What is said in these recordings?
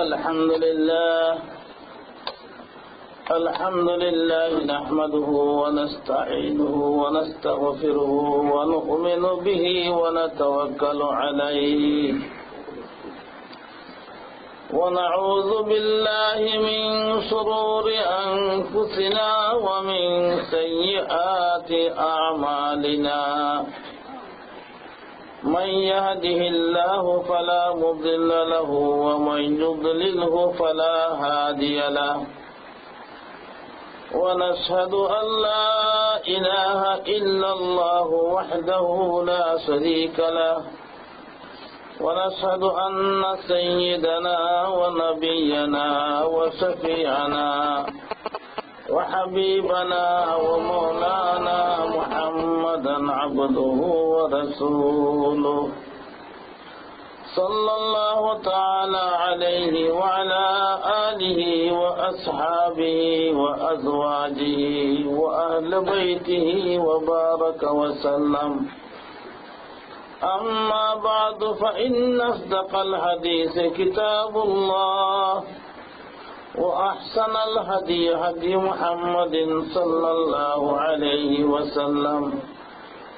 الحمد لله نحمده ونستعينه ونستغفره ونؤمن به ونتوكل عليه ونعوذ بالله من شرور أنفسنا ومن سيئات أعمالنا من يهده الله فلا مضل له ومن يضلله فلا هادي له ونشهد أن لا إله إلا الله وحده لا شريك له ونشهد أن سيدنا ونبينا وشفيعنا وحبيبنا ومولانا محمدا عبده ورسوله صلى الله تعالى عليه وعلى آله وأصحابه وأزواجه وأهل بيته وبارك وسلم أما بعد فإن أصدق الحديث كتاب الله وأحسن الهدي هدي محمد صلى الله عليه وسلم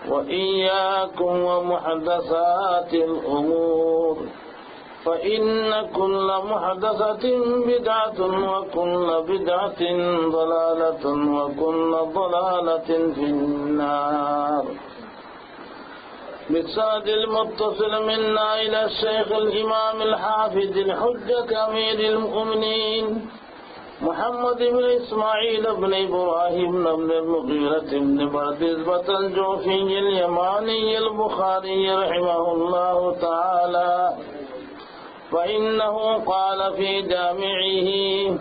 وإياكم ومحدثات الأمور فإن كل محدثة بدعة وكل بدعة ضلالة وكل ضلالة في النار. بالسند المتصل منا إلى الشيخ الإمام الحافظ الحجة أمير المؤمنين محمد بن إسماعيل بن إبراهيم بن المغيرة بن بردزبة الجوفي اليماني البخاري رحمه الله تعالى فإنه قال في جامعه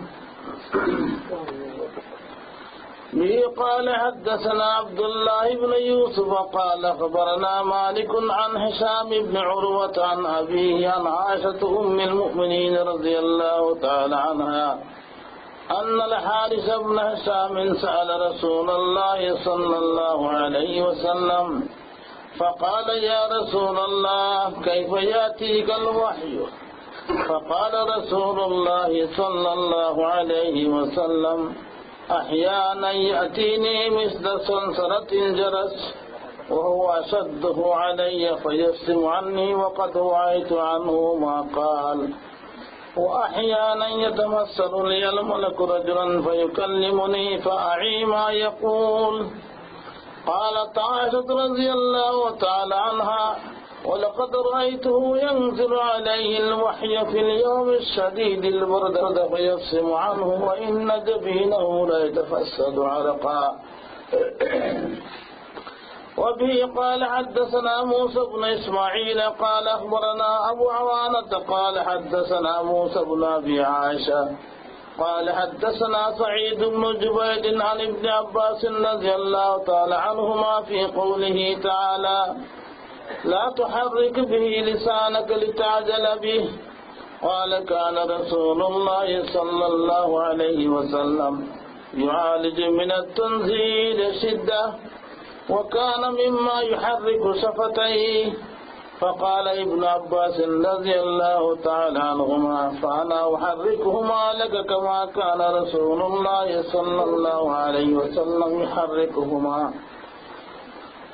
قال حدثنا عبد الله بن يوسف قال أخبرنا مالك عن هشام بن عروة عن أبيه عن عائشة أم المؤمنين رضي الله تعالى عنها أن الحارث بن هشام سأل رسول الله صلى الله عليه وسلم فقال يا رسول الله كيف يأتيك الوحي؟ فقال رسول الله صلى الله عليه وسلم أحيانا يأتيني مثل صنصرة الجرس وهو أشده علي فيفصم عني وقد وعيت عنه ما قال وأحيانا يتمثل لي الملك رجلا فيكلمني فأعي ما يقول. قالت عائشة رضي الله تعالى عنها ولقد رأيته ينزل عليه الوحي في اليوم الشديد البرد فيفصم عنه وإن جبينه لا يتفسد عرقا. وبه قال حدثنا موسى بن إسماعيل قال أخبرنا أبو عوانة قال حدثنا موسى بن أبي عائشة قال حدثنا سعيد بن جبير عن ابن عباس رضي الله تعالى عنهما في قوله تعالى لا تحرك به لسانك لتعجل به. قال كان رسول الله صلى الله عليه وسلم يعالج من التنزيل شدة وكان مما يحرك شفتيه. فقال ابن عباس رضي الله تعالى عنهما فأنا أحركهما لك كما كان رسول الله صلى الله عليه وسلم يحركهما.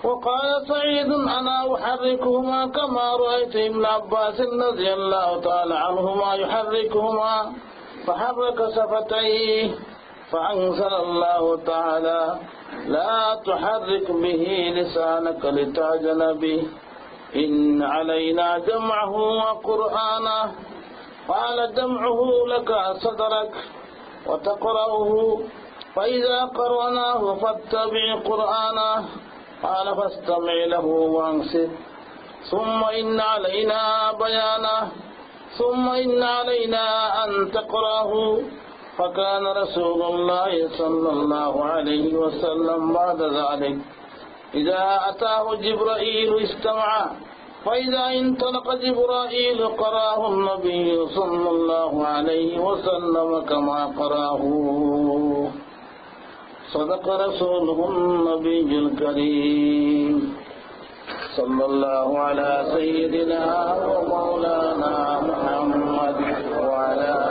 وقال سعيد أنا أحركهما كما رأيت ابن عباس رضي الله تعالى عنهما يحركهما فحرك شفتيه. فأنزل الله تعالى لا تحرك به لسانك لتعجل به إن علينا جمعه وقرآنه. قال جمعه لك صدرك وتقرأه فإذا قرأناه فاتبع قرآنه. قال فاستمع له وانصت ثم إن علينا بيانه ثم إن علينا أن تقرأه. فكان رسول الله صلى الله عليه وسلم بعد ذلك إذا أتاه جبرائيل استمع فإذا انطلق جبرائيل قرأه النبي صلى الله عليه وسلم كما قرأه. صدق رسوله النبي الكريم صلى الله على سيدنا ومولانا محمد وعلى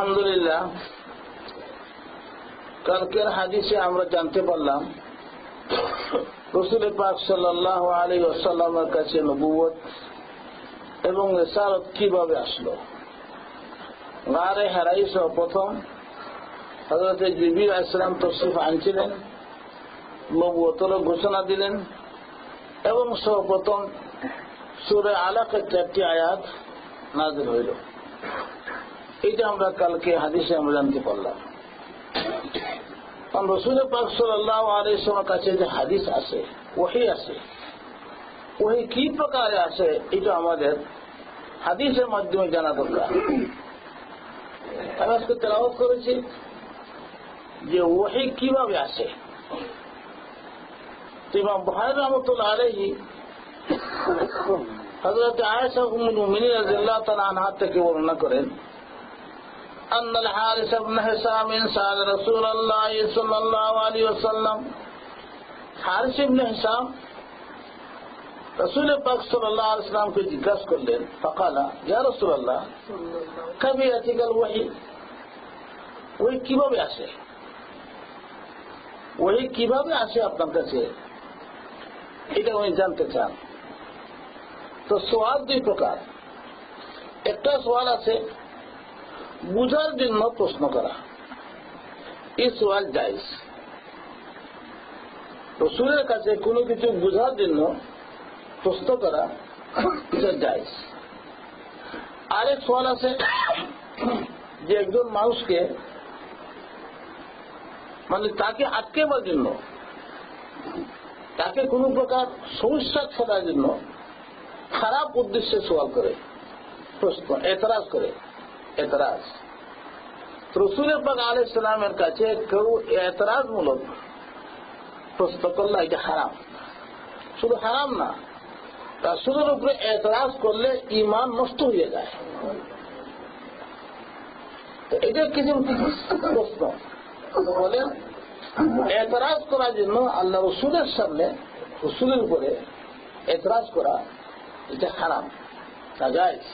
আলহামদুলিল্লাহ, কালকের হাদিসে আমরা জানতে পারলাম রাসূল পাক সাল্লাল্লাহু আলাইহি ওয়াসাল্লামের কাছে নবুয়ত এবং রিসালাত কিভাবে আসলো। গারে হিরায় প্রথম হযরত জিবরিল আলাইহিস সালাম তশরীফ আনছিলেন, নবুয়তের ঘোষণা দিলেন এবং সর্বপ্রথম সূরা আলাকের 4টি আয়াত নাযিল হইল। এটা আমরা কালকে হাদিসে আমরা জানতে পারলাম। কারণ রাসূল পাক সাল্লাল্লাহু আলাইহি ওয়াসাল্লামের কাছে যে হাদিস আছে, ওহী আছে, ওহী কি প্রকারে আছে এটা আমাদের হাদিসের মাধ্যমে জানা দরকার। আমি আজকে তেলাওয়াত করেছি যে ওহী কিভাবে আসে। ইমাম বুখারী রাহমাতুল্লাহ আলাইহি হযরত আয়েশা উম্মুল মুমিনিন রাদিয়াল্লাহু তাআলা আনহা থেকে বর্ণনা করেন, أن الحارث بن حسام سأل رسول الله صلى الله عليه وسلم, حارث بن حسام رسول পাক সাল্লাল্লাহু আলাইহি ওয়াসাল্লাম কে জিজ্ঞাসা করলেন, فقال يا رسول الله كيف يأتيك الوحي, ওই কিভাবে আসে, ওই কিভাবে আসে আপনার কাছে, এটা উনি জানতে চান। তো সওয়াল দুই প্রকার। একটা সওয়াল আছে বুঝার জন্য প্রশ্ন করা, এই সওয়াল জায়েজ। রাসূলের কাছে কোনো কিছু বুঝার জন্য প্রশ্ন করা এটা জায়েজ। আরেক সওয়াল আছে যে একজন মানুষকে মানে তাকে আটকেবার জন্য, তাকে কোনো প্রকার সমস্যা ফেলার জন্য খারাপ উদ্দেশ্যে সওয়াল করে, প্রশ্ন এতরাজ করে। এতরাজ রাসূল পাক আলাইহিস সালামের কাছে কেউ এতরাজ মূলক প্রশ্ন করলে এটা হারাম। শুধু হারাম না, রাসূলের উপরে এতরাজ করলে ঈমান নষ্ট হয়ে যায়। তো এটা কিছু প্রশ্ন বলেন, এতরাজ করার জন্য আল্লাহ রাসূলের সামনে, রাসূলের উপরে এতরাজ করা এটা হারাম, নাজায়েজ,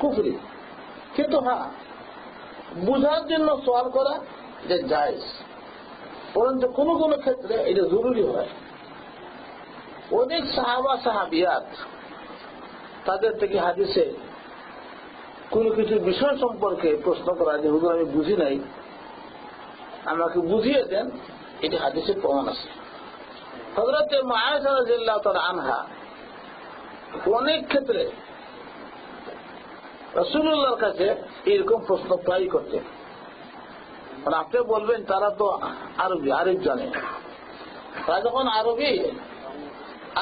কুফরি। কিন্তু হ্যাঁ, বুঝার জন্য সওয়াল করা যে জায়েজ, পরন্তু কোন কোন ক্ষেত্রে এটা জরুরি হয়। অনেক সাহাবা সাহাবিয়াত তাদের থেকে হাদিসে কোন কিছু বিষয় সম্পর্কে প্রশ্ন করা যে হুজুর আমি বুঝি নাই, আমাকে বুঝিয়ে দেন, এটি হাদিসের প্রমাণ আছে। হযরত আয়েশা রাদিয়াল্লাহু তাআলা আনহা অনেক ক্ষেত্রে রাসূলুল্লাহর কাছে এরকম প্রশ্ন প্রায়ই করতেন। মানে আপনি বলবেন তারা তো আরবি, আরব জানে, তারা যখন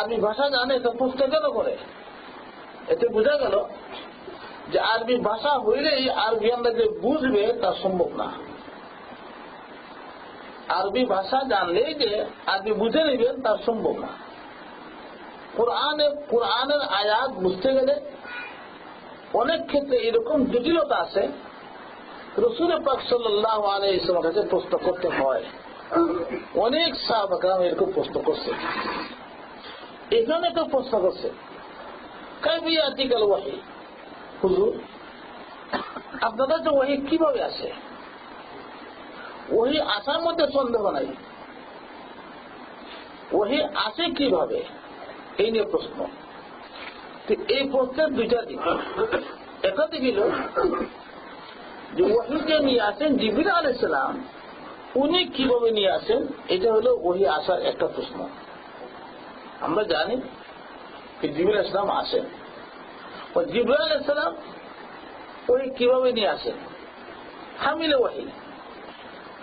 আরবি ভাষা জানে তো প্রশ্ন কেন করে? এতে বোঝা গেল যে আরবি ভাষা হইলেই আরবিয়ানরা যে বুঝবে তা সম্ভব না। আরবি ভাষা জানলেই যে আরবি বুঝে নেবেন তা সম্ভব না। কোরআনের আয়াত বুঝতে গেলে অনেক ক্ষেত্রে এরকম জটিলতা আছে, রাসূল পাক সাল্লাল্লাহু আলাইহি ওয়াসাল্লামের কাছে প্রশ্ন করতে হয়। অনেক সাহাবা کرام এরকম প্রশ্ন করছে। এখানে তো প্রশ্ন করছে কাইফা ইয়াতিকাল ওয়াহী, হুজুর আপনাদের তো ওহী কিভাবে আসে? ওহী আসার মধ্যে সন্দেহ নাই, ওহী আসে কিভাবে এই নিয়ে প্রশ্ন। এই প্রশ্নের দুইটা দিক। একটা দিক হল যে ওহীকে নিয়ে আসেন জিবরিল আলাইহিস সালাম, উনি কিভাবে নিয়ে আসেন, এটা হলো ওহী আসার একটা প্রশ্ন। আমরা জানি যে জিবরিল আলাইহিস সালাম আসেন, ও জিবরিল আলাইহিস সালাম ওহী কিভাবে নিয়ে আসেন, হামিলে ওহী,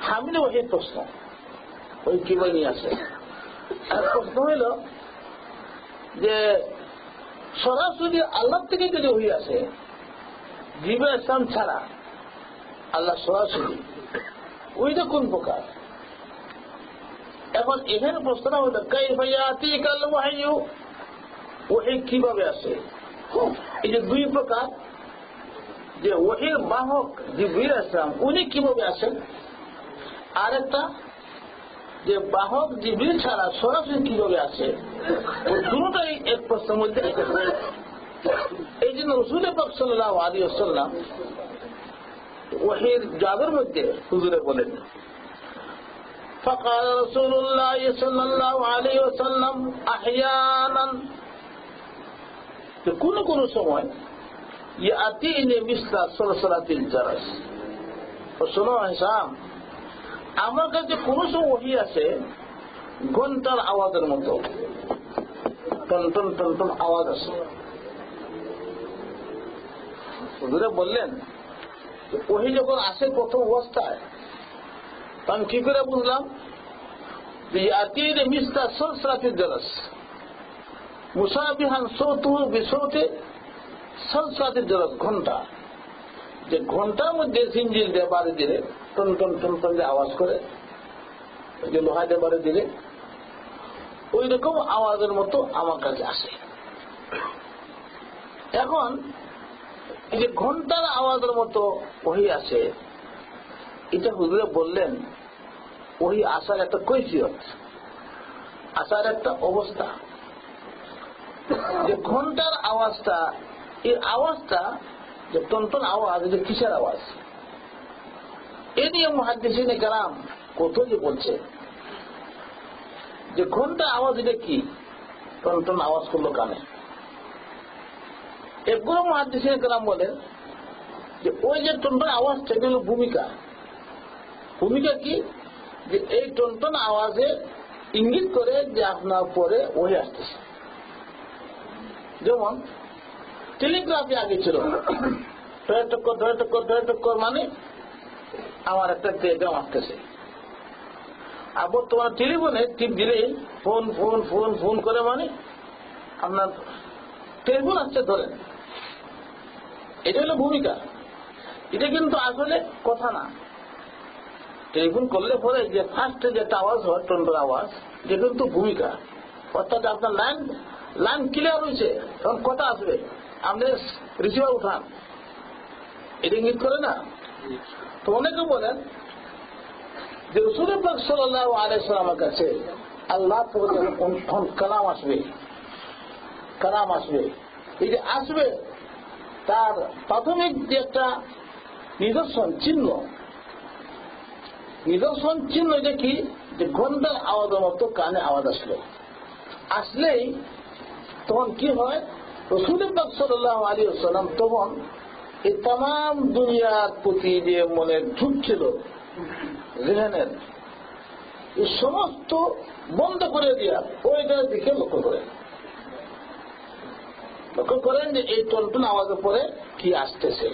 হামিলে ওহীর প্রশ্ন, ওই কিভাবে নিয়ে আসেন। আর প্রশ্ন হইল যে সরাসরি আল্লাহ থেকে যদি ওহী আসে, জিবরিল আলাইহিস সালাম ছাড়া আল্লাহ সরাসরি, ওইটা কোন প্রকার? এখন এখানে প্রশ্নটা হলো কাইফা ইয়াতিকাল ওয়াহী, ওহী কিভাবে আসে। এই যে দুই প্রকার, যে ওহীর বাহক জিবরিল আলাইহিস সালাম উনি কিভাবে আসেন, আর একটা যে বাহক জিবরিল ছাড়া সরাসরি কিভাবে আসে, ওই দুটোই এক প্রশ্নের মধ্যে। এই জন্য রাসূল পাক সাল্লাল্লাহু আলাইহি ওয়াসাল্লাম ওহীর জাদুর মধ্যে হুজুরে বলেন فقال رسول الله صلى الله عليه وسلم احيانا কোন সময় ইয়াতিনি মিসলা সলসলাতিল জারাস। ও শোনো হিসাম, আমার কাছে কোন সময় ওহী আছে ঘন্টার আওয়াজের মতো, টন টন টন টন আওয়াজ আছে। হুজুরে বললেন ওহী যখন আসে প্রথম অবস্থায়, আমি কি করে বুঝলাম যে ইয়াতিনি মিসলা সলসলাতিল জারাস মুসাবিহান সৌতুহু বিসৌতি সলসলাতিল জারাস। ঘন্টা, যে ঘন্টার মধ্যে জিঞ্জির দিয়ে বাড়ি দিলে টন টন টন টন যে আওয়াজ করে, যে লোহা দিয়ে বাড়ি দিলে ওই রকম আওয়াজের মতো আমার কাছে আসে। এখন এই যে ঘন্টার আওয়াজের মতো ওহী আসে, এটা হুজুরে বললেন ওহী আসার একটা কৈফিয়ত, আসার একটা অবস্থা। যে ঘন্টার আওয়াজটা, এই আওয়াজটা যে টনটন আওয়াজ, এটা কিসের আওয়াজ? এ নিয়ে মুহাদ্দিসিনে কেরাম কত যে বলছে যে ঘন্টা আওয়াজ এটা কি, টনটন আওয়াজ করলো কানে। এগুলো মুহাদ্দিসিনে কেরাম বলে যে ওই যে টনটন আওয়াজটা এটা হলো ভূমিকা। ভূমিকা কি? যে এই টনটন আওয়াজে ইঙ্গিত করে যে আপনার পরে ওহী আসতেছে। যেমন টেলিগ্রাফি আগে ছিল, ধরে টক্কর ধরে টক্কর ধরে টক্কর, মানে আমার একটা টেলিগ্রাম আসতেছে। আর বর্তমানে টেলিফোনে টিপ দিলেই ফোন ফোন ফোন ফোন করে, মানে আপনার টেলিফোন আসছে ধরেন। এটা হলো ভূমিকা। এটা কিন্তু আসলে কথা না। টেলিফোন করলে পরে যে ফার্স্টে যেটা আওয়াজ হয় টনটন আওয়াজ, এটা কিন্তু ভূমিকা। অর্থাৎ আপনার লাইন ক্লিয়ার হয়েছে, তখন কথা আসবে, আপনি রিসিভার উঠান, এটা ইঙ্গিত করে না। তো অনেকে বলেন যে রাসূল পাক সাল্লাল্লাহু আলাইহি ওয়াসাল্লামের কাছে আল্লাহ কালাম আসবে, কালাম আসবে। এই যে আসবে তার প্রাথমিক যে একটা নিদর্শন চিহ্ন, নিদর্শন চিহ্ন এটা কি? যে ঘন্টার আওয়াজের মতো কানে আওয়াজ আসলেই তখন কি হয়, রাসূল পাক সাল্লাল্লাহু আলাইহি ওয়াসাল্লাম তখন এই তাম দুনিয়ার প্রতি যে মনের ঝুঁক ছিল, জেহেনের, এই সমস্ত বন্ধ করে দিয়া ওইটার দিকে লক্ষ্য করেন যে এই টনটন আওয়াজের পরে কি আসতেছে।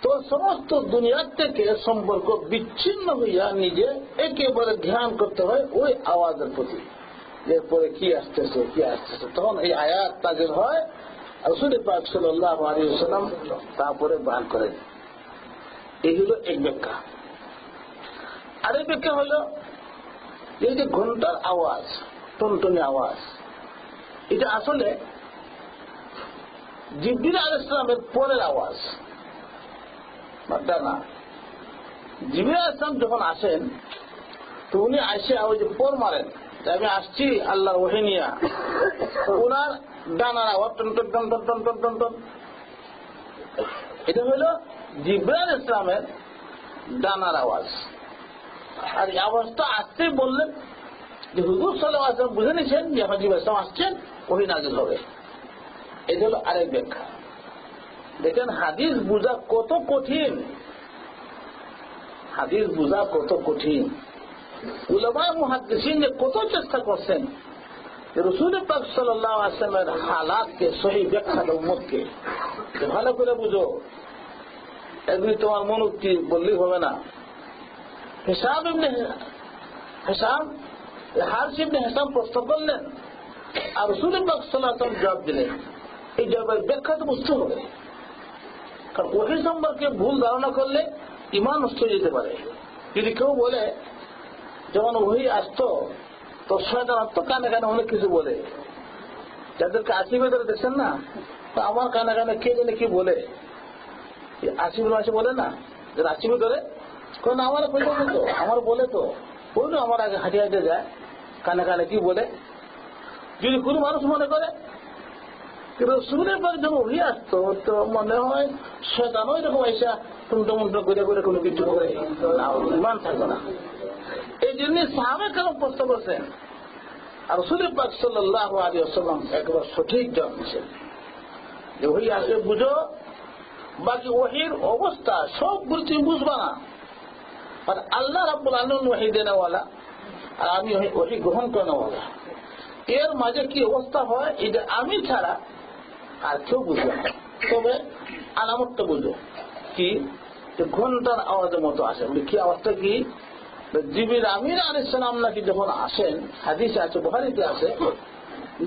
তো সমস্ত দুনিয়ার থেকে সম্পর্ক বিচ্ছিন্ন হইয়া নিজে একেবারে ধ্যান করতে হয় ওই আওয়াজের প্রতি, এরপরে কি আসতেছে কি আসতেছে। তখন এই আয়াত নাযিল হয়, রাসূল পাক সাল্লাল্লাহু আলাইহি ওয়াসাল্লাম তারপরে বয়ান করেন। এই হলো এক ব্যাখ্যা। আরেক ব্যাখ্যা হলো এই যে ঘন্টার আওয়াজ, টনটনে আওয়াজ, এটা আসলে জিবরিল আলাইহিস সালামের পরের আওয়াজ, না। জিবরিল আলাইহিস সালাম যখন আসেন তো উনি আসে ওই যে পর মারেন, আমি আসছি আল্লাহর ওহী নিয়া, ওনার ডানার আওয়াজ টন টন টন টন টন টন টন টন। এটা হলো জিবরিল আলাইহিস সালামের ডানার আওয়াজ। আর এই আওয়াজটা আসতে বললেন যে হুজুর সাল্লাল্লাহু আলাইহি ওয়াসাল্লাম বুঝে নিয়েছেন যে এখন জিবরিল আলাইহিস সালাম আসছেন, ওহী নাযিল হবে। এটা হলো আরেক ব্যাখ্যা। দেখেন হাদিস বুঝা কত কঠিন, হাদিস বুঝা কত কঠিন। উলামা মুহাদ্দিসিন কত চেষ্টা করছেন রাসূল পাক সাল্লাল্লাহু আলাইহি ওয়াসাল্লামের হালাতকে সহি ব্যাখ্যা দেওয়ার উম্মতকে ভালো করে বুঝো। এগুলি তোমার মনোক্তি বললেই হবে না। হিসাব ইবনে হিসাম, হারিস ইবনে হিসাম প্রশ্ন করলেন আর রাসূল পাক সাল্লাল্লাহু আলাইহি ওয়াসাল্লাম জবাব দিলেন। এই জবাবের ব্যাখ্যা তো বুঝতে হবে, কারণ ওহী সম্পর্কে ভুল ধারণা করলে ঈমান নষ্ট হয়ে যেতে পারে। যদি কেউ বলে যখন ওহী আসতো তো শয়তান আসতো কানে কানে অনেক কিছু বলে, যাদেরকে আসিফে ধরে দেখছেন না, তো আমার কানে কানে কে জানে কি বলে, আসিফ মাসে বলে না, যারা আসিফে ধরে কোন আমার পর্যন্ত তো আমার বলে তো কোন আমার আগে হাঁটিয়ে হাঁটিয়ে যায়, কানে কানে কি বলে। যদি কোনো মানুষ মনে করে রসুলের পর যখন ওহি আসতো তো মনে হয় শয়তানও এরকম আইসা টুমটো মুন্টো করে করে কোনো কিছু করে ইমান থাকবে না। এই জন্য সাহাবে কেন প্রশ্ন করছেন, আর রসুলের পাক সাল্লাল্লাহু আলাইহি ওয়াসাল্লাম একবার সঠিক জবাব দিয়েছেন যে ওহি আসবে বুঝো, বাকি ওহির অবস্থা সবগুলো তুমি বুঝবা না। আর আল্লাহ রাব্বুল আলামিন ওহি দেনেওয়ালা আর আমি ওহি গ্রহণ করেনেওয়ালা, এর মাঝে কি অবস্থা হয় এটা আমি ছাড়া আর কেউ বুঝবে না। তবে আলামতটা বুঝো কি, ঘন্টার আওয়াজের মতো আসে। কি আওয়াজটা কি? জিবরিল আমিন আলাইহিস সালাম নাকি যখন আসেন, হাদিসে আছে, বুখারীতে আছে,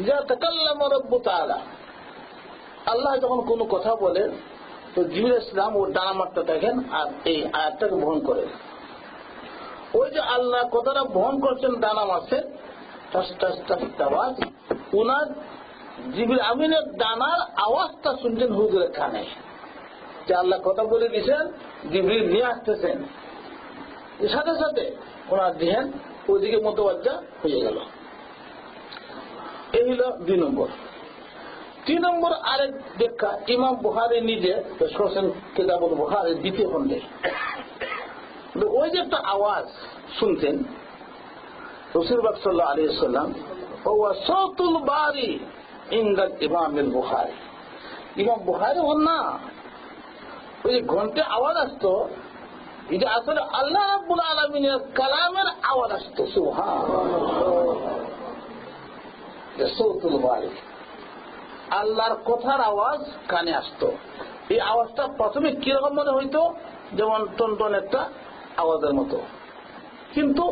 যা তাকাল্লামা রাব্বু তাআলা, আল্লাহ যখন কোনো কথা বলে তো জিবরিল আলাইহিস সালাম ও ডানা মারতে থাকেন আর এই আয়াতটাকে বহন করে। ওই যে আল্লাহ কথাটা বহন করছেন, ডানা মারছেন, আওয়াজ উনার জিবরিল আমিনের ডানার আওয়াজটা শুনছেন হুজুরের কানে, যে আল্লাহ কথা বলে দিয়েছেন, জিবরিল নিয়ে আসতেছেন, সাথে সাথে ওনার ধ্যান ওইদিকে মোতাবাজ্জা হয়ে গেল। এই হল 2 নম্বর। 3 নম্বর আরেক ব্যাখ্যা ইমাম বুখারী নিজে পেশ করেছেন কিতাবুল বুখারীর 2য় খণ্ডে। ওই যে একটা আওয়াজ শুনতেন রাসূল সাল্লাল্লাহু আলাইহি ওয়াসাল্লাম, ওয়া সাউতুল বারি ইনদা ইমামুল বুখারী, ইমাম বুখারী হন না, ওই যে ঘন্টা আওয়াজ আসতো, এটা আসলে আল্লাহ রাব্বুল আলামিনের কালামের আওয়াজ আসতো। সুবহানাল্লাহ, সাউতুল বারি, আল্লাহর কথার আওয়াজ কানে আসতো। এই আওয়াজটা প্রথমে কিরকম মনে হইতো, যেমন টনটন একটা আওয়াজের মতো, কিন্তু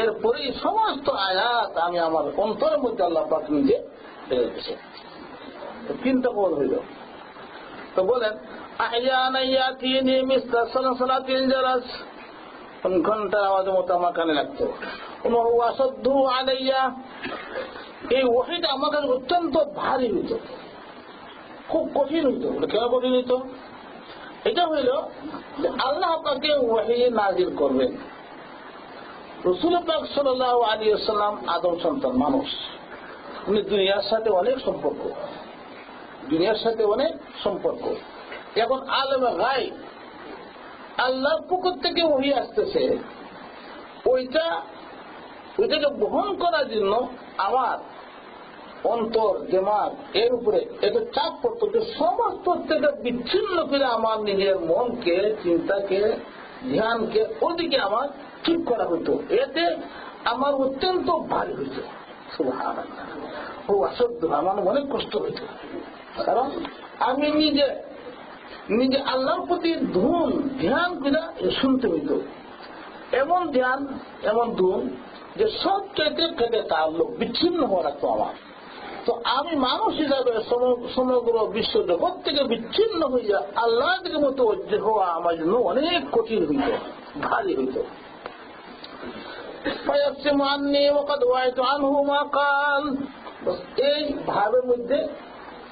এরপরে সমস্ত আয়াত আমি আমার অন্তরের মধ্যে আল্লাহ পাক নিজে ঢেলে দিয়েছে। চিন্তা কর হইল। তো বলেন ঘন্টার আওয়াজের মতো আমার কানে লাগতো। এই ওহীটা আমার কাছে অত্যন্ত ভারী হইত, খুব কঠিন হইত। কেন কঠিন হইত? এটা হইল যে আল্লাহ পাকে ওহী নাযিল করবেন। রাসূল পাক সাল্লাল্লাহু আলাইহি ওয়াসাল্লাম আদম সন্তান মানুষ, উনি দুনিয়ার সাথে অনেক সম্পর্ক, দুনিয়ার সাথে অনেক সম্পর্ক। এখন আলেমে গায়ব, আল্লাহর পক্ষ থেকে ওহী আসতেছে, ওইটাকে বহন করার জন্য আমার অন্তর দিমাগ এর উপরে এত চাপ পড়তো যে সমস্ত থেকে বিচ্ছিন্ন করে আমার নিজের মনকে, চিন্তাকে, ধ্যানকে ওদিকে আমার ঠিক করা হতো। এতে আমার অত্যন্ত ভারী হইত। সুবহানাল্লাহ, ও অসাধ্য, আমার অনেক কষ্ট হইত। কারণ আমি নিজে আল্লাহর প্রতি ধ্যান করে শুনতে হইত। এমন ধ্যান, এমন ধুন যে সব চাইতে থেকে তার লোক বিচ্ছিন্ন হওয়া রাখতো আমার। তো আমি মানুষ হিসাবে সমগ্র বিশ্ব জগৎ থেকে বিচ্ছিন্ন হইয়া আল্লাহ থেকে মতো হওয়া আমার জন্য অনেক কঠিন হইত, ভারী হইত। এই ভাবের মধ্যে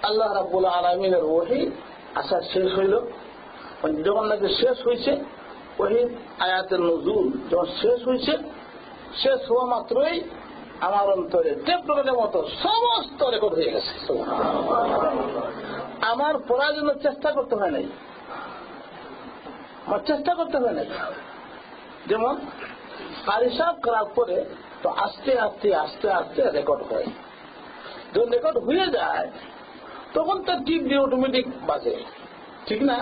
আল্লাহ রাব্বুল আলামিনের ওহী আসা শেষ হইল। যখন নাকি শেষ হয়েছে ওহী আয়াতের নজুল যখন শেষ হয়েছে, শেষ হওয়া মাত্রই আমার অন্তরে টেপ রেকর্ডের মতো সমস্ত রেকর্ড হয়ে গেছে। আমার পড়ার জন্য চেষ্টা করতে হয় নাই, আমার চেষ্টা করতে হয় নাই। যেমন পারিসাব করার পরে তো আস্তে আস্তে আস্তে আস্তে রেকর্ড হয়। যখন রেকর্ড হয়ে যায় তখন তো টিপ দিয়ে অটোমেটিক বাজে, ঠিক না?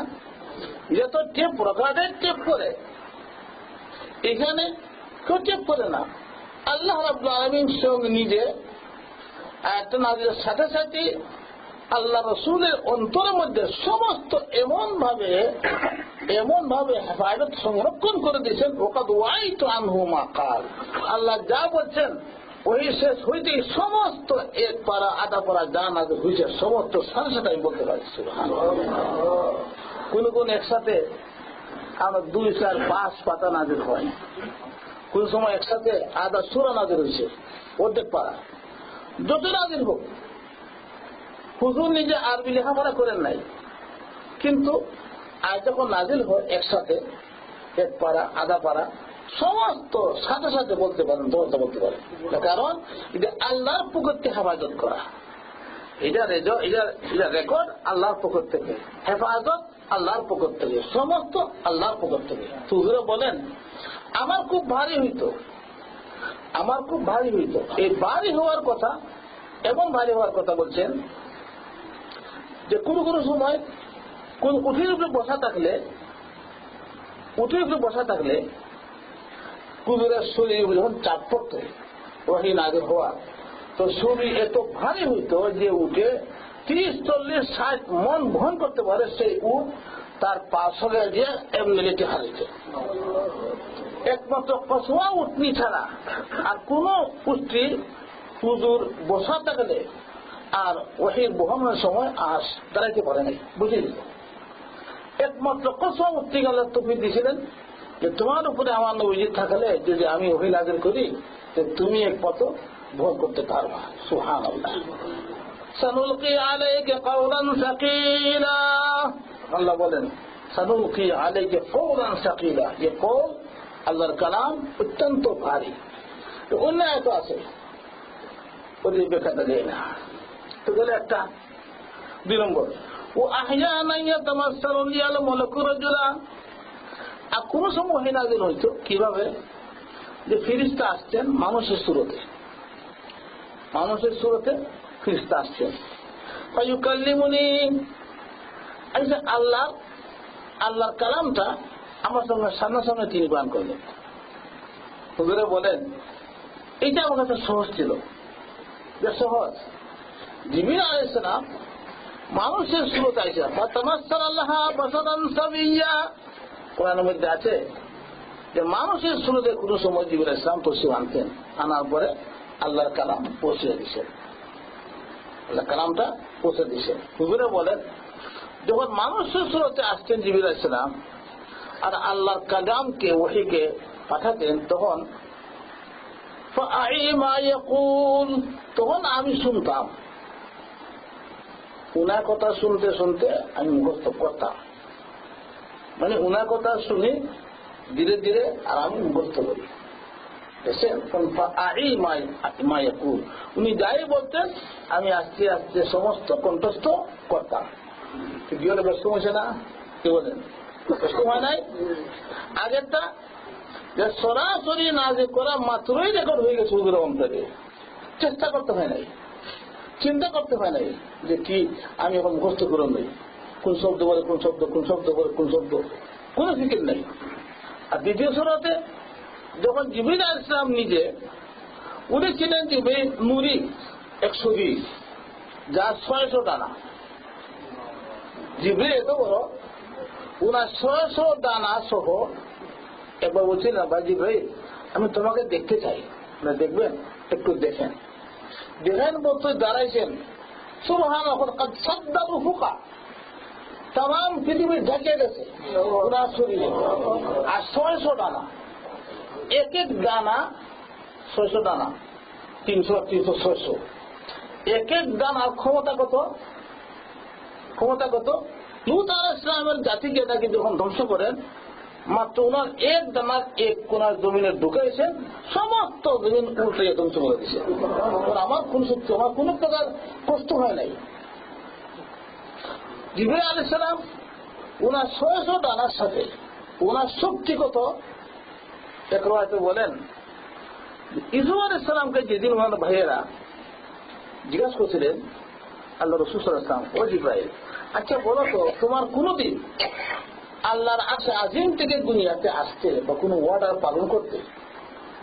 এটা তো টেপ রেকর্ডের টেপ করে, এখানে কেউ টেপ করে না। আল্লাহ রাব্বুল আলামিন স্বয়ং নিজে আয়াতটা নাযিলের সাথে সাথে আল্লাহ রাসূলের অন্তরের মধ্যে সমস্ত এমন ভাবে হেফাজত সংরক্ষণ করে দিয়েছেন। ওয়াকাদ ওয়াইতু আনহু মা কাল, আল্লাহ যা বলছেন ওই শেষ হইতেই সমস্ত এক পারা আধা পারা যা নাযিল হয়েছে সমস্ত সাথে সাথে আমি বলতে পারি। কোন একসাথে আমার 2, 4, 5 পাতা নাযিল হয়, কোন সময় একসাথে আধা সূরা নাযিল হয়েছে, অর্ধেক পারা। যত নাযিল হোক, হুজুর নিজে আরবি লেখাপড়া করেন নাই, কিন্তু আজ যখন নাযিল হয় একসাথে এক পারা আধা পারা সমস্ত সাথে সাথে বলতে পারেন, বলতে পারেন। কারণ এটা আল্লাহর পক্ষ থেকে হেফাজত করা, এটা রেকর্ড আল্লাহর পক্ষ থেকে, হেফাজত আল্লাহর পক্ষ থেকে, সমস্ত আল্লাহর পক্ষ থেকে। হুজুরে বলেন আমার খুব ভারী হইতো, এই ভারী হওয়ার কথা, এমন ভারী হওয়ার কথা বলছেন যে কোন সময় কোন উঠির উপরে বসা থাকলে হুজুরের শরীর যখন চাপ পড়তো ওয়াহি নাযিল হওয়া, তো শরীর এত ভারী হইতো যে উঠে 30-40-60 মন বহন করতে পারে সেই উট তার পা সরে দিয়ে এমনি লেটে হারিয়েছে। একমাত্র কসওয়া উটনি ছাড়া আর কোন পুষ্টি হুজুর বসা থাকলে আর ওহির বহনের সময় আস দাঁড়াইতে পারে নাই, বুঝে দিল। একমাত্র কসওয়া উঠতে গেলে তৌফিক দিয়েছিলেন যে তোমার উপরে আমার নবীজি থাকলে যদি আমি ওহী নাযিল করি যে তুমি এক পথ বহন করতে পারবা। সুবহানাল্লাহ। সানুলকি আলাইকা কাওলান সাকিলা, আল্লাহ বলেন সানুলকি আলাইকা কাওলান সাকিলা, যে কওল আল্লাহর কালাম অত্যন্ত ভারী। তো অন্য আয়াত আছে ওদের ব্যাখ্যাটা দেয় না। তো গেলে একটা 2 নম্বর, ও আহইয়ানা ইয়াতামাসসালু লিয়াল মালাকু রাজুলা, আর কোন সময় ওহী নাযিল হইতো কিভাবে, যে ফেরেশতা আসতেন মানুষের সুরতে ফেরেশতা আসছেন, ফায়ুকাল্লিমুনি, আচ্ছা আল্লাহর কালামটা আমার সঙ্গে সামনাসামনি তিনি বয়ান করলেন। হুজুরে বলেন এইটা আমার কাছে সহজ ছিল, যে সহজ। জিবরিল আলাইহিস সালাম মানুষের সুরতে আইসা ফাতামাসসালাল্লাহা বাসারান সাবিয়্যা, কোরআনের মধ্যে আছে যে মানুষের সুরতে কোন সময় জিবরিল আলাইহিস সালাম পশু আনতেন, আনার পরে আল্লাহর কালাম পৌঁছে দিয়েছেন, আল্লাহ কালামটা পৌঁছে দিয়েছেন। হুজুরে বলেন যখন মানুষের সুরতে আসতেন জিবরিল আলাইহিস সালাম আর আল্লাহর কালামকে ওহীকে পাঠাতেন, তখন আমি শুনতাম, উনার কথা শুনতে শুনতে আমি মুখস্থ করতাম, মানে উনার কথা শুনে ধীরে ধীরে আর আমি মুখস্থ করি। উনি যাই বলতেন আমি আস্তে আস্তে সমস্ত কণ্ঠস্থ করতাম। কি হলে ব্যস্ত হয়েছে না? কি বলেন ব্যস্ত হয় নাই? আগেরটা যে সরাসরি নাযিল করা মাত্রই রেকর্ড হয়ে গেছে হুজুরের অন্তরে, চেষ্টা করতে হয় নাই, চিন্তা করতে হয় নাই যে কি আমি এখন মুখস্থ করে নেই, কোন শব্দ বলে কোন শব্দ, কোন ফিকির নেই। আর দ্বিতীয় সূরাতে যখন জিবরিল আলাইহিস সালাম নিজে উনি ছিলেন যে নূরি 120, যার 600 দানা, জিবরিল এত বড়, উনার 600 দানা সহ একবার বলছিলাম ভাই জিবরিল আমি তোমাকে দেখতে চাই, না দেখবেন? একটু দেখেন বলতে দাঁড়াইছেন, সুবহানাল্লাহ কাদ সাদ্দাল উফুকা, তাম পৃথিবী ঢেকে গেছে ওনার শরীরে। আর 600 দানা, এক এক দানা 600 দানা, 300 600, এক এক দানার ক্ষমতা কত? লূত আলাইহিস সালামের জাতিকে নাকি যখন ধ্বংস করেন, মাত্র ওনার এক দানার এক কোনার জমিনে ঢুকাইছেন, সমস্ত জমিন উল্টে ধ্বংস করে দিয়েছে। আমার কোন প্রকার কষ্ট হয় নাই। জিবরিল আলাইহিস সালাম ওনার 600 দানার সাথে ওনার শক্তি কত, এক রাতে বলেন ইসা আলাইহিস সালামকে যেদিন ওনার ভাইয়েরা জিজ্ঞাসা করছিলেন আল্লাহ রাসূল সাল্লাল্লাহু আলাইহি ওয়াসাল্লাম, ও জিবরাইল আচ্ছা বলো তো তোমার কোনদিন আল্লাহর আরশ আজিম থেকে দুনিয়াতে আসতে বা কোনো ওয়ার্ডার পালন করতে,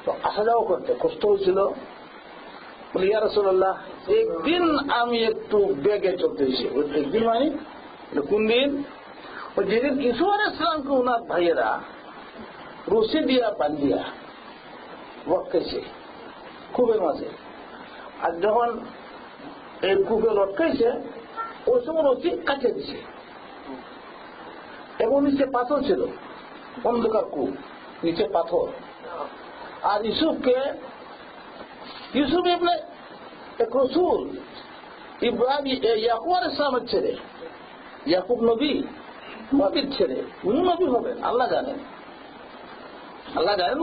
তো আসা যাওয়া করতে কষ্ট হয়েছিল? বলি ইয়া রাসূলুল্লাহ একদিন আমি একটু বেগে চলতে হয়েছি। একদিন মানে কোন দিন? যেদিন ইসা আলাইহিস সালামকে ওনার ভাইয়েরা রশি দিয়া বান্ধিয়া লটকাইছে কূপের মাঝে, আর যখন এই কূপে লটকাইছে ওই সময় রশি কাটিয়ে দিছে, এবং নিচে পাথর ছিল, অন্ধকার কূপ, নিচে পাথর। আর ইউসুফ ইবনে এক রাসূল ইব্রাহিম ইয়াকুব আলাইহিস সালামের ছেলে, ইয়াকুব নবীর ছেলে, উনি নবী হবেন আল্লাহ জানেন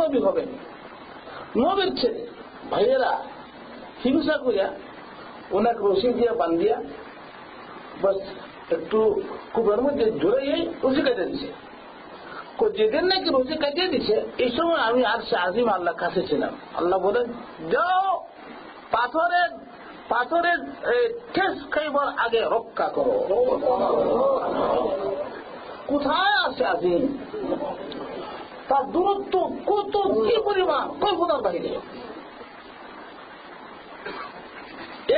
নবী হবেন, নবীর ছেলে। ভাইয়েরা হিংসা করিয়া ওনাকে রশি দিয়ে বান্ধিয়া বাস একটু কুবের মধ্যে জড়াইয়ে রশি কাটিয়ে দিছে। যেদিন নাকি রশি কাটিয়ে দিছে এই সময় আমি আর সে আজিম আল্লাহ কাছে ছিলাম। আল্লাহ বলেন যাও পাথরের ঠেস খাইবার আগে রক্ষা করো। কোথায় আছে আজিম, তার দূরত্ব কত কি পরিমাণ কল্পনার বাহিরে।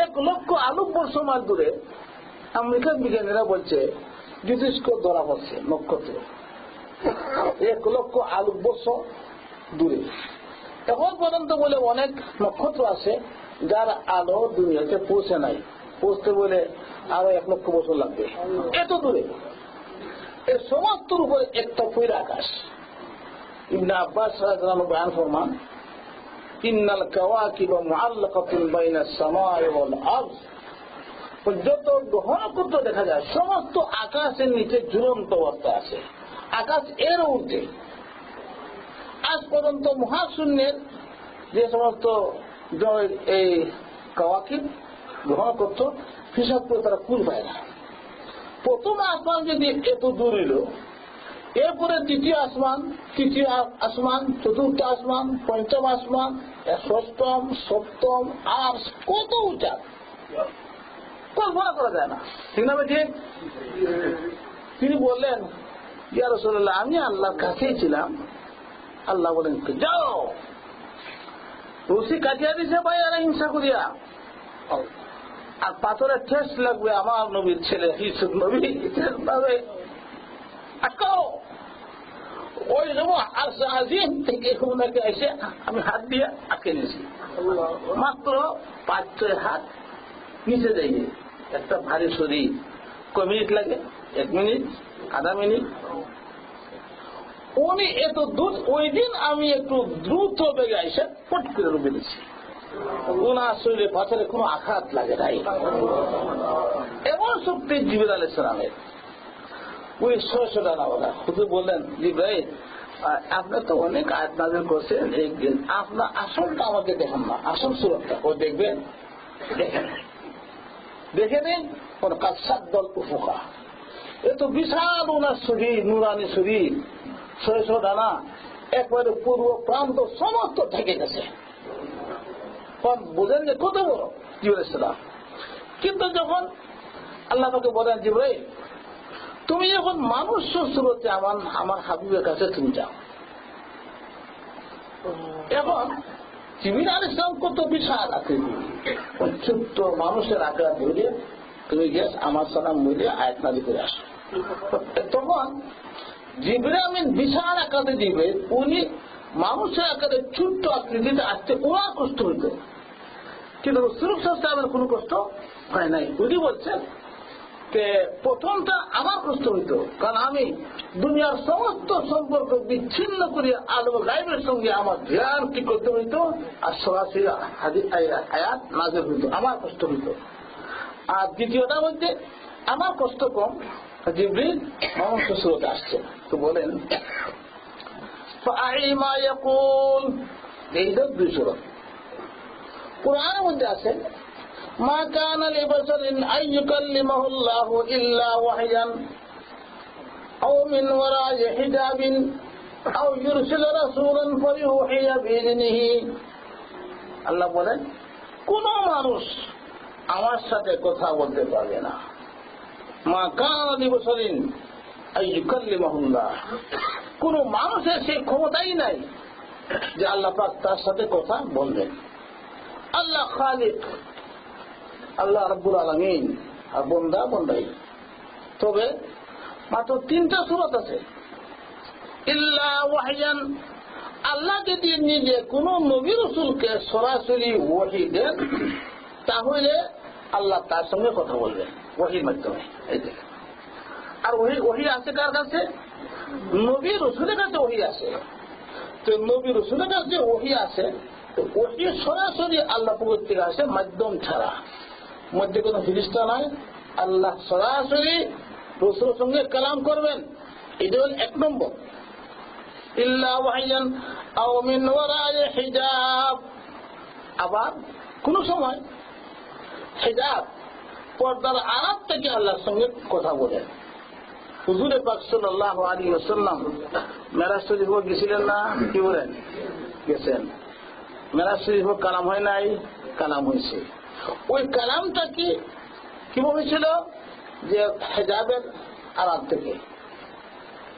1,00,000 আলোকবর্ষ মাইল দূরে আমেরিকান বিজ্ঞানীরা বলছে জ্যোতিষ্ক ধরা পড়ছে নক্ষত্র 1,00,000 আলোকবর্ষ দূরে। এখন পর্যন্ত বলে অনেক নক্ষত্র আছে যার আলো দুনিয়াতে পৌঁছে নাই, পৌঁছতে বলে আরো 1,00,000 বছর লাগবে, এত দূরে। এর সমস্ত উপরে একটা পৈর আকাশ। ইবনে আব্বাস রাদিয়াল্লাহু আনহু বয়ান ফরমান ইন্নাল কাওয়াকিব মুআল্লাকাতুন বাইনাস সামাই ওয়াল আরদ, যত গ্রহ নক্ষত্র দেখা যায় সমস্ত আকাশের নিচে ঝুলন্ত অবস্থা আছে, আকাশ এর ঊর্ধ্বে। আজ পর্যন্ত মহাশূন্যের যে সমস্ত এই কাওয়াকিব গ্রহ নক্ষত্র হিসাব করে তারা কুল পায় না। প্রথম আসমান যদি এত দূর হইল, এরপরে তৃতীয় আসমান, চতুর্থ আসমান, পঞ্চম আসমান, ষষ্ঠম, সপ্তম, আর কত উঁচা কল্পনা করা যায় না, ঠিক না? ঠিক। তিনি বললেন ইয়া রাসূলুল্লাহ আমি আল্লাহর কাছেই ছিলাম। আল্লাহ বলেন যাও, রশি কাটিয়া দিছে ভাই, আর হিংসা করিয়া আর পাথরের ঠেস লাগবে আমার নবীর ছেলে ইউসুফ নবী ভাবে আটকাও। ওই সময় আরশে আজিম থেকে ওনাকে এসে আমি হাত দিয়ে আটকে নিয়েছি, মাত্র 5-6 হাত নিচে যাইয়ে। একটা ভারী শরীর, কয় মিনিট লাগে? 1 মিনিট, আধা মিনিট। উনি এত দূর, ওই দিন আমি একটু দ্রুত বেগে এসে পট করে রুবে দিচ্ছি, ওনার শরীরে পাথরে কোনো আঘাত লাগে নাই। এমন শক্তি জিবরাইল আলাইহিস সালামের। ওই 600 ডানাওয়ালা হুজুর বললেন জিবরাইল আপনি তো অনেক আয়াত নাযিল করছেন, একদিন আপনার আসলটা আমাকে দেখান না, আসল সুরতটা ও দেখবেন। দেখে নিন ওর কাসাদ্দল উফুকা, এত বিশাল ওনার শরীর, নুরানি শরীর, 600 ডানা একবারে পূর্ব প্রান্ত সমস্ত ঢেকে গেছে। বুঝেন যে কত বড় জিবরাইল সালাম। কিন্তু যখন আল্লাহ পাকে বলেন জিবরাইল তুমি যখন মানুষ সুরতে আমার হাবিবের কাছে তুমি যাও, এখন জিবরাইল আলাইহিস সালাম কত বিশাল আকৃতি, ছোট্ট মানুষের আকার ধরে তুমি গেছ আমার সালাম বলে আয়াত নাযিল করে আসো। তখন জিবরাইল আমিন বিশাল আকারে দিবে, উনি মানুষের আকারে ছোট্ট আকৃতিতে আসতে ওনার কষ্ট হইত, কিন্তু রাসূল সাল্লাল্লাহু আলাইহি ওয়াসাল্লামের কোনো কষ্ট হয় নাই। উনি বলছেন যে প্রথমটা আমার কষ্ট হইত, কারণ আমি দুনিয়ার সমস্ত সম্পর্ক বিচ্ছিন্ন করে আলম গায়বের সঙ্গে আমার ধ্যান কি করতে হইত, আর সরাসরি আয়াত নাযিল হইত, আমার কষ্ট হইত। আর দ্বিতীয়টা মধ্যে আমার কষ্ট কম, জিবরিল মানুষ সুরতে আসছে। তো বলেন ফাআইমা ইয়াকুল, এই তো 2 সূরা কুরআনের মধ্যে আছে মা কানা লিবাশারিন আইয়ুকাল্লিমাহুল্লাহু ইল্লা ওয়াহয়ান আও মিন ওয়ারা'i হিজাবিন আও ইউরসিলা রাসূলান ফায়ুহিয়া বিইذনিহি। আল্লাহ বলেন কোন মানুষ আমার সাথে কথা বলতে পারবে না। মা কানা লিবাশারিন আইয়ুকাল্লিমাহুল্লাহ, কোন মানুষের সেই ক্ষমতাই নাই যে আল্লাহ পাক তার সাথে কথা বলবেন। আল্লাহ খালিক, আল্লাহ রাব্বুল আলামিন, আর বান্দা বান্দাই। তবে মাত্র 3টা সূরা আছে ইল্লা ওয়াহয়ান, আল্লাহ যদি নিজে কোন নবী রাসূলকে সরাসরি ওহী দেন তাহলে আল্লাহ তার সঙ্গে কথা বলবেন ওহীর মাধ্যমে। এই যে আর ওহী আছে কার কাছে? নবী রাসূলের কাছে ওহী আছে। তো নবী রাসূলের কাছে ওহী আছে, ওহী সরাসরি আল্লাহ পক্ষ থেকে আসে, মাধ্যম ছাড়া, মধ্যে কোনো ফেরেশতা নাই। আল্লাহ সরাসরি রাসূলের সঙ্গে কালাম করবেন, এটা হল 1 নম্বর। ইল্লা ওয়াহয়ান আও মিন ওয়ারা'i হিজাব, আবার কোন সময় হিজাব, পর্দার আড়াল থেকে আল্লাহর সঙ্গে কথা বলেন। হুজুরে পাক সাল্লাল্লাহু আলাইহি ওয়াসাল্লাম মেরাজ শরীফ গেছিলেন না? কি বলেন? গেছেন। মেরাজ শরীফ কালাম হয় নাই? কালাম হয়েছে। ওই কালামটা কিভাবে হয়েছিল? যে হিজাবের আড়াল থেকে,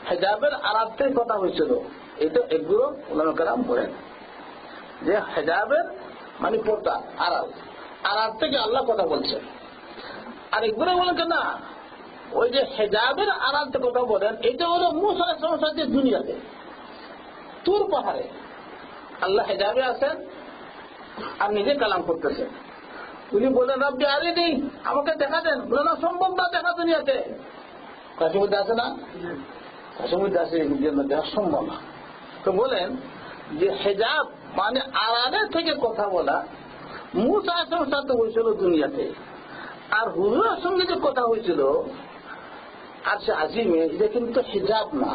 হিজাবের আড়াল থেকে কথা হয়েছিল। এটা এগুলো ওলামা কালাম করেন যে হিজাবের মানে পর্দা আড়াল, আড়াল থেকে আল্লাহ কথা বলছেন। আর এগুলো বলেন না, ওই যে হিজাবের আড়াল থেকে কথা বলেন, এটা হলো মুসা আলাইহিস সালামের সাথে দুনিয়াতে তুর পাহাড়ে আল্লাহ হিজাবে আছেন আর নিজে কালাম করতেছেন। উনি বলেন রব্বি আরিনি, আমাকে দেখা দেন। বলে না, সম্ভব না দেখা দুনিয়াতে। কাশির মধ্যে আছে না? কাশির মধ্যে আছে, দেখা সম্ভব না। তো বলেন যে হিজাব মানে আড়ালে থেকে কথা বলা মুসা আলাইহিস সালামের সাথে হয়েছিল দুনিয়াতে। আর হুজুরের সঙ্গে যে কথা হয়েছিল আরশে আজিমে, এটা কিন্তু হিজাব না,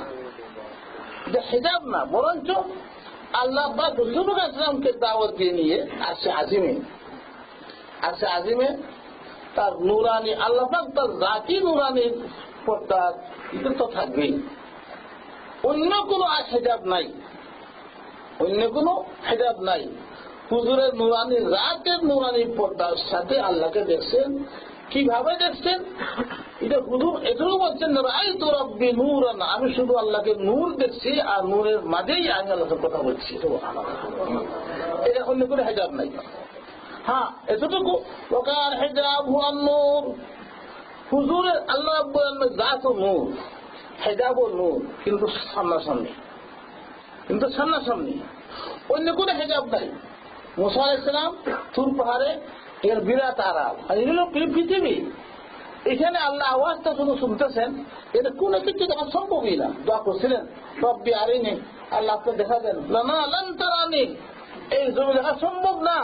এটা হিজাব না, বরঞ্চ আল্লাহ পাক হুজুর ইসলামকে দাওয়াত দিয়ে নিয়ে আরশে আজিমে তার নুরানি, আল্লাহ পাক তার জাতি নুরানি পর্দা এটা তো থাকবেই। অন্য কোনো হিজাব নাই, অন্য কোনো হিজাব নাই। হুজুরের নুরানি রাতের নুরানি পর্দার সাথে আল্লাহকে দেখছেন। কিভাবে দেখছেন? এটা হুজুর এটাও বলছেন, রাআইতু রাব্বি নূরান, আমি শুধু আল্লাহকে নূর দেখছি আর নূরের মাঝেই আমি আল্লাহর কথা বলছি। এটা অন্য কোনো হিজাব নাই। হ্যাঁ, এতটুকু ওকার হিজাব হুয়া নূর, হুজুরের আল্লাহ রাব্বুল আলামিন জাত ও নূর, হিজাব ও নূর, কিন্তু সামনাসামনি, অন্য কোনো হিজাব নাই। মুসা আলাইহিস সালাম তুর পাহাড়ে এর বিরাট আড়াল, আর এগুলো পৃথিবী, এখানে আল্লাহ আওয়াজটা শুধু শুনতেছেন। এটা কোন কিছু দেখা সম্ভবই না। দোয়া করছিলেন রব্বি আরিনি, আল্লাহ আপনি দেখা দেন। না লান তারানি, এই জমি দেখা সম্ভব না।